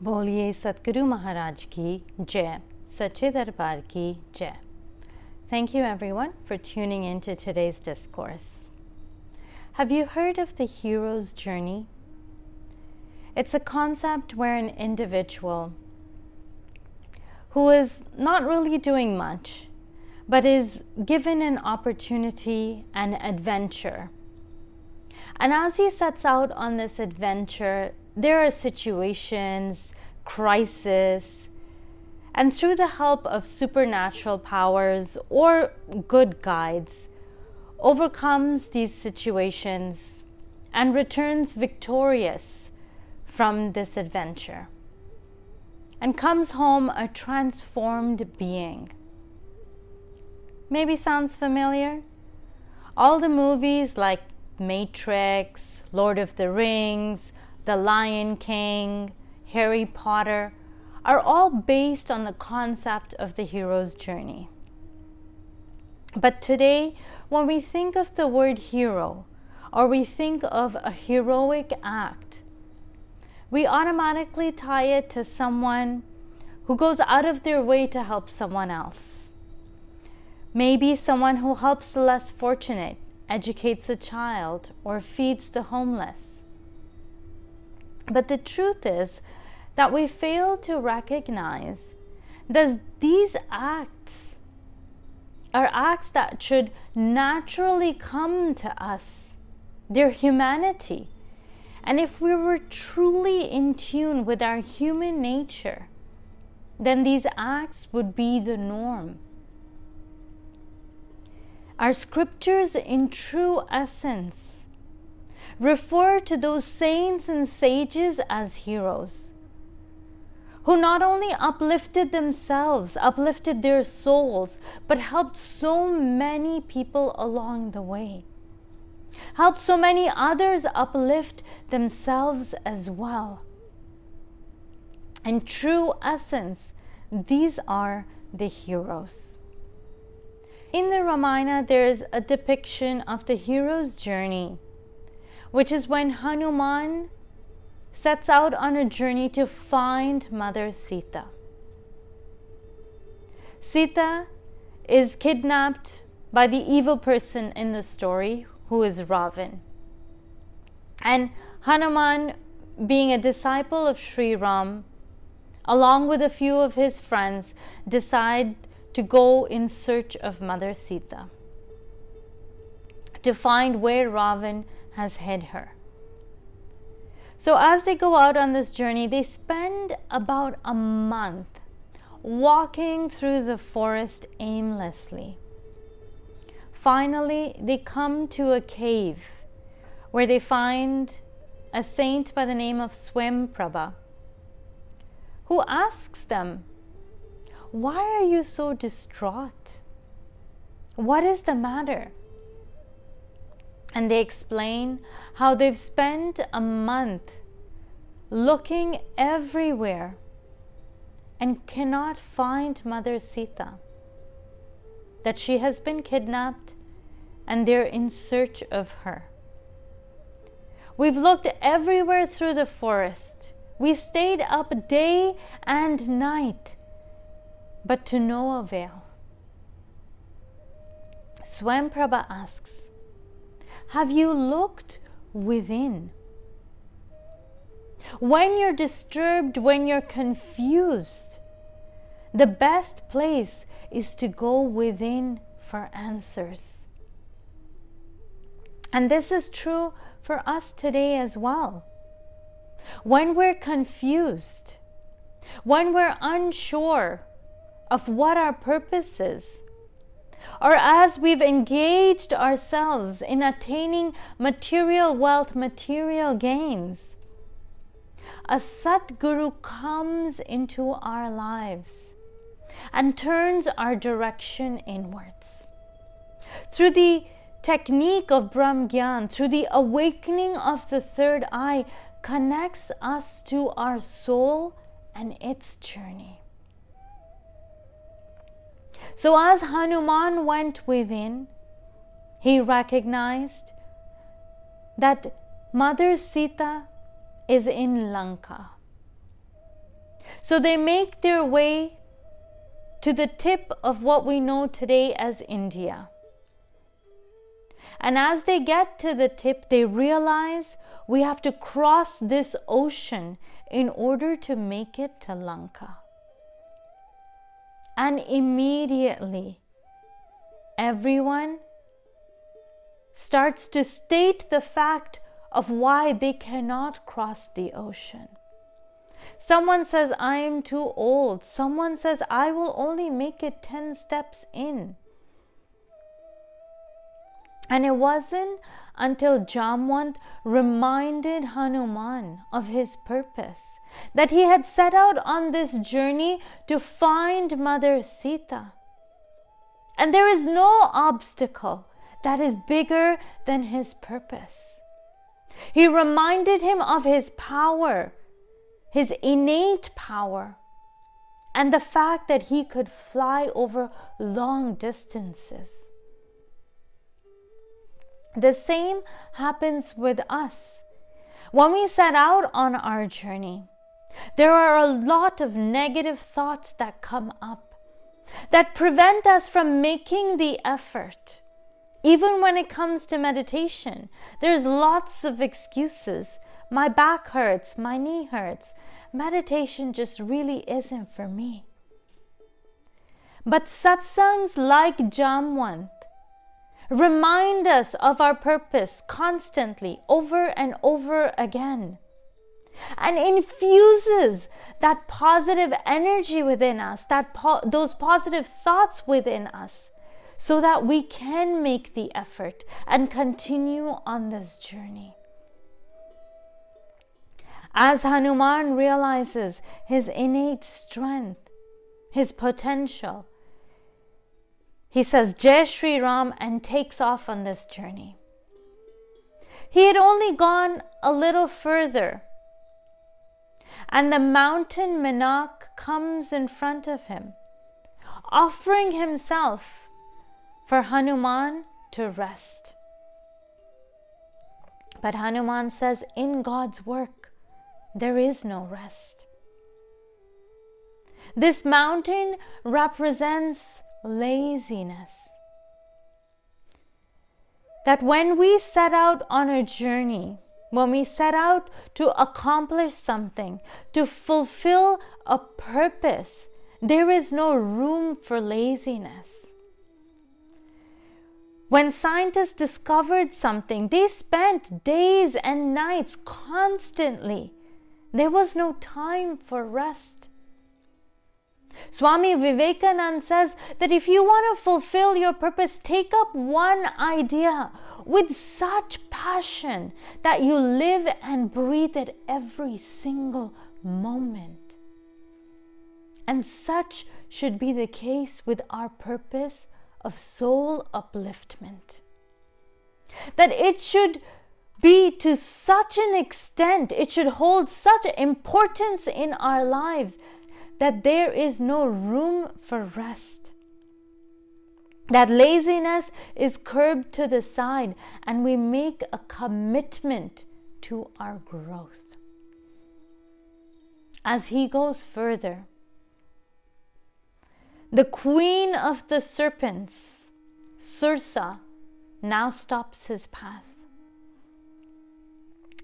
बोलिए सतगुरु महाराज की जय, सच्चे दरबार की जय. Thank you everyone for tuning in to today's discourse. Have you heard of the hero's journey? It's a concept where an individual who is not really doing much, but is given an opportunity and adventure. And as he sets out on this adventure, there are situations, crises, and through the help of supernatural powers or good guides, overcomes these situations and returns victorious from this adventure and comes home a transformed being. Maybe sounds familiar? All the movies like Matrix, Lord of the Rings, The Lion King, Harry Potter are all based on the concept of the hero's journey. But today, when we think of the word hero, or we think of a heroic act, we automatically tie it to someone who goes out of their way to help someone else. Maybe someone who helps the less fortunate, educates a child, or feeds the homeless. But the truth is that we fail to recognize that these acts are acts that should naturally come to us. They're humanity. And if we were truly in tune with our human nature, then these acts would be the norm. Our scriptures, in true essence, refer to those saints and sages as heroes, who not only uplifted themselves, uplifted their souls, but helped so many people along the way, helped so many others uplift themselves as well. In true essence, these are the heroes. In the Ramayana, there is a depiction of the hero's journey, which is when Hanuman sets out on a journey to find Mother Sita. Sita is kidnapped by the evil person in the story, who is Ravan. And Hanuman, being a disciple of Sri Ram, along with a few of his friends, decide to go in search of Mother Sita, to find where Ravan has hid her. So as they go out on this journey, they spend about a month walking through the forest aimlessly. Finally, they come to a cave where they find a saint by the name of Swamprabha, who asks them, "Why are you so distraught? What is the matter?" And they explain how they've spent a month looking everywhere and cannot find Mother Sita, that she has been kidnapped and they're in search of her. "We've looked everywhere through the forest. We stayed up day and night, but to no avail." Swamprabha asks, "Have you looked within? When you're disturbed, when you're confused, the best place is to go within for answers." And this is true for us today as well. When we're confused, when we're unsure of what our purpose is, or as we've engaged ourselves in attaining material wealth, material gains, a Satguru comes into our lives and turns our direction inwards. Through the technique of Brahmgyan, through the awakening of the third eye, connects us to our soul and its journey. So as Hanuman went within, he recognized that Mother Sita is in Lanka. So they make their way to the tip of what we know today as India. And as they get to the tip, they realize we have to cross this ocean in order to make it to Lanka. And immediately, everyone starts to state the fact of why they cannot cross the ocean. Someone says, I am too old. Someone says, I will only make it 10 steps in. And it wasn't until Jamwant reminded Hanuman of his purpose, that he had set out on this journey to find Mother Sita. And there is no obstacle that is bigger than his purpose. He reminded him of his power, his innate power, and the fact that he could fly over long distances. The same happens with us. When we set out on our journey, there are a lot of negative thoughts that come up that prevent us from making the effort. Even when it comes to meditation, there's lots of excuses. My back hurts, my knee hurts. Meditation just really isn't for me. But satsangs like Jamwant remind us of our purpose constantly, over and over again, and infuses that positive energy within us, those positive thoughts within us, so that we can make the effort and continue on this journey. As Hanuman realizes his innate strength, his potential, he says, Jai Shri Ram, and takes off on this journey. He had only gone a little further, and the mountain Menak comes in front of him, offering himself for Hanuman to rest. But Hanuman says, in God's work, there is no rest. This mountain represents laziness. That when we set out on a journey, when we set out to accomplish something, to fulfill a purpose, there is no room for laziness. When scientists discovered something, they spent days and nights constantly. There was no time for rest. Swami Vivekananda says that if you want to fulfill your purpose, take up one idea with such passion that you live and breathe it every single moment. And such should be the case with our purpose of soul upliftment. That it should be to such an extent, it should hold such importance in our lives that there is no room for rest. That laziness is curbed to the side and we make a commitment to our growth. As he goes further, the queen of the serpents, Sursa, now stops his path.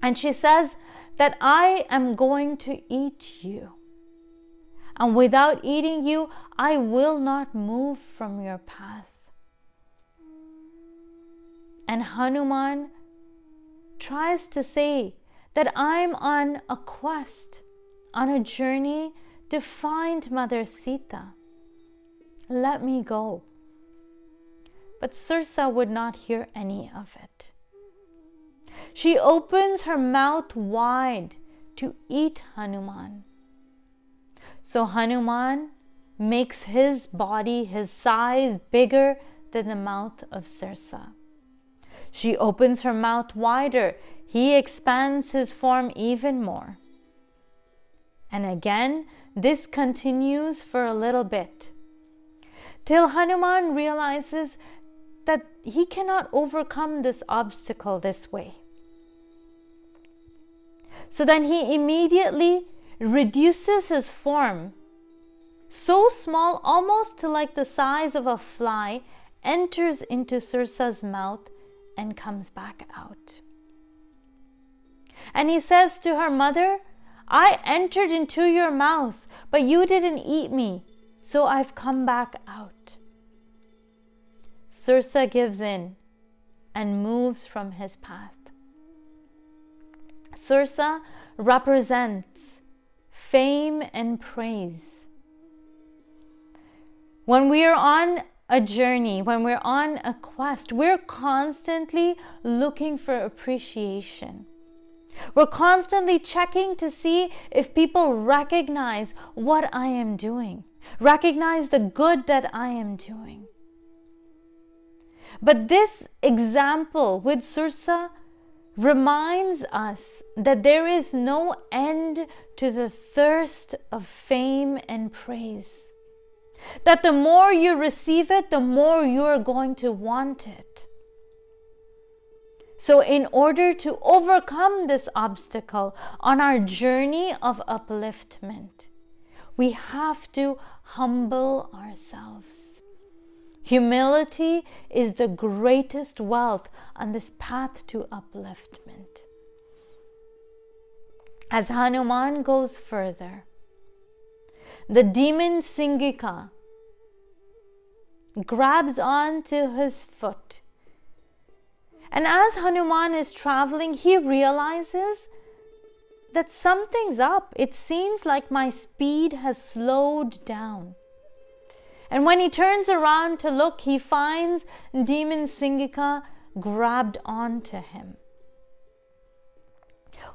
And she says that I am going to eat you. And without eating you, I will not move from your path. And Hanuman tries to say that I'm on a quest, on a journey to find Mother Sita. Let me go. But Sursa would not hear any of it. She opens her mouth wide to eat Hanuman. So Hanuman makes his body, his size, bigger than the mouth of Sursa. She opens her mouth wider. He expands his form even more. And again, this continues for a little bit, till Hanuman realizes that he cannot overcome this obstacle this way. So then he immediately reduces his form so small, almost to like the size of a fly, enters into Sursa's mouth and comes back out. And he says to her mother, I entered into your mouth, but you didn't eat me, so I've come back out. Sursa gives in and moves from his path. Sursa represents fame and praise. When we are on a journey, when we're on a quest, we're constantly looking for appreciation. We're constantly checking to see if people recognize what I am doing, recognize the good that I am doing. But this example with Sursa reminds us that there is no end to the thirst of fame and praise. That the more you receive it, the more you are going to want it. So in order to overcome this obstacle on our journey of upliftment, we have to humble ourselves. Humility is the greatest wealth on this path to upliftment. As Hanuman goes further, the demon Singika grabs onto his foot. And as Hanuman is traveling, he realizes that something's up. It seems like my speed has slowed down. And when he turns around to look, he finds demon Singika grabbed onto him.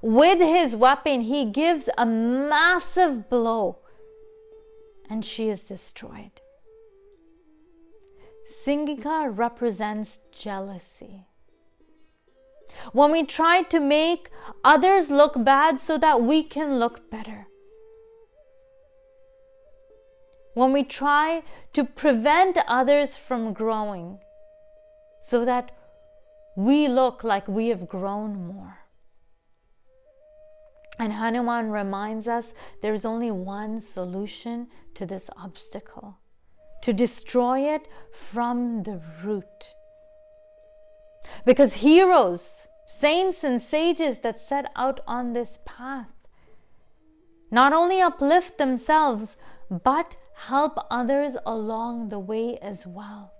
With his weapon, he gives a massive blow, and she is destroyed. Singika represents jealousy. When we try to make others look bad so that we can look better. When we try to prevent others from growing so that we look like we have grown more. And Hanuman reminds us there's only one solution to this obstacle: to destroy it from the root. Because heroes, saints and sages that set out on this path not only uplift themselves, but help others along the way as well.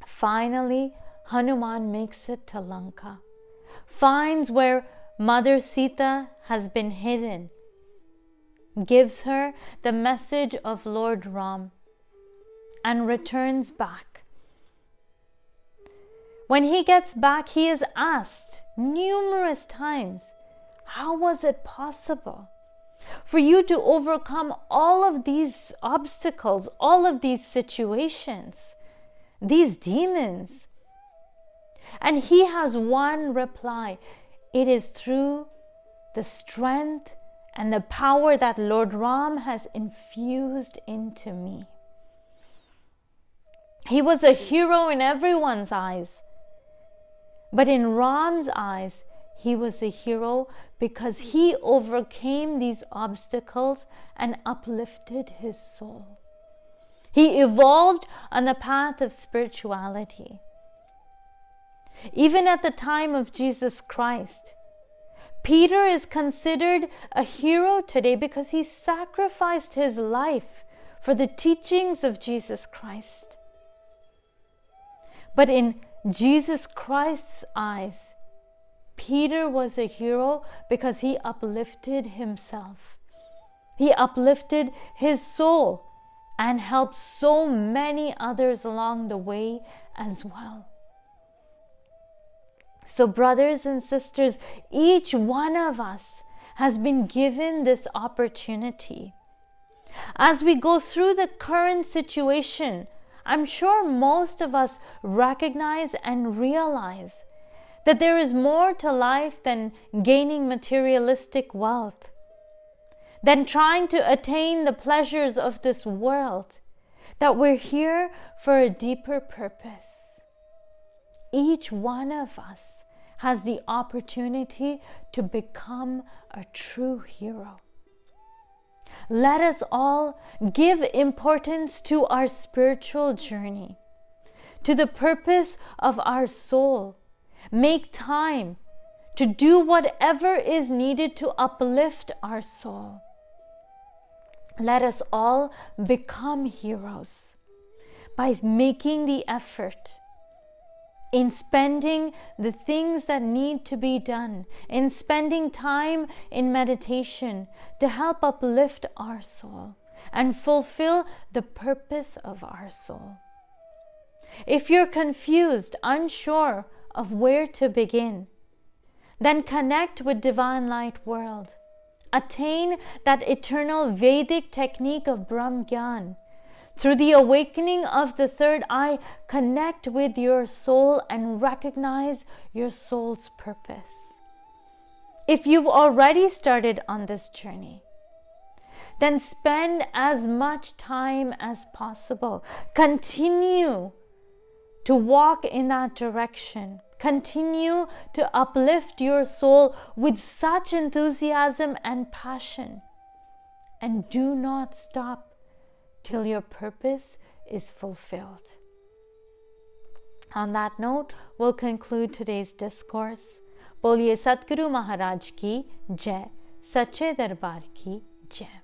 Finally, Hanuman makes it to Lanka, finds where Mother Sita has been hidden, gives her the message of Lord Ram, and returns back. When he gets back, he is asked numerous times, how was it possible for you to overcome all of these obstacles, all of these situations, these demons? And he has one reply: it is through the strength and the power that Lord Ram has infused into me. He was a hero in everyone's eyes. But in Ram's eyes, he was a hero because he overcame these obstacles and uplifted his soul. He evolved on the path of spirituality. Even at the time of Jesus Christ, Peter is considered a hero today because he sacrificed his life for the teachings of Jesus Christ. But in Jesus Christ's eyes, Peter was a hero because he uplifted himself. He uplifted his soul and helped so many others along the way as well. So brothers and sisters, each one of us has been given this opportunity. As we go through the current situation, I'm sure most of us recognize and realize that there is more to life than gaining materialistic wealth, than trying to attain the pleasures of this world, that we're here for a deeper purpose. Each one of us has the opportunity to become a true hero. Let us all give importance to our spiritual journey, to the purpose of our soul. Make time to do whatever is needed to uplift our soul. Let us all become heroes by making the effort in spending the things that need to be done, in spending time in meditation to help uplift our soul and fulfill the purpose of our soul. If you're confused, unsure of where to begin, then connect with Divine Light World. Attain that eternal Vedic technique of Brahmgyan. Through the awakening of the third eye, connect with your soul and recognize your soul's purpose. If you've already started on this journey, then spend as much time as possible. Continue to walk in that direction. Continue to uplift your soul with such enthusiasm and passion. And do not stop till your purpose is fulfilled. On that note, we'll conclude today's discourse. Boliye Satguru Maharaj ki Jai, Sache Darbar ki Jai.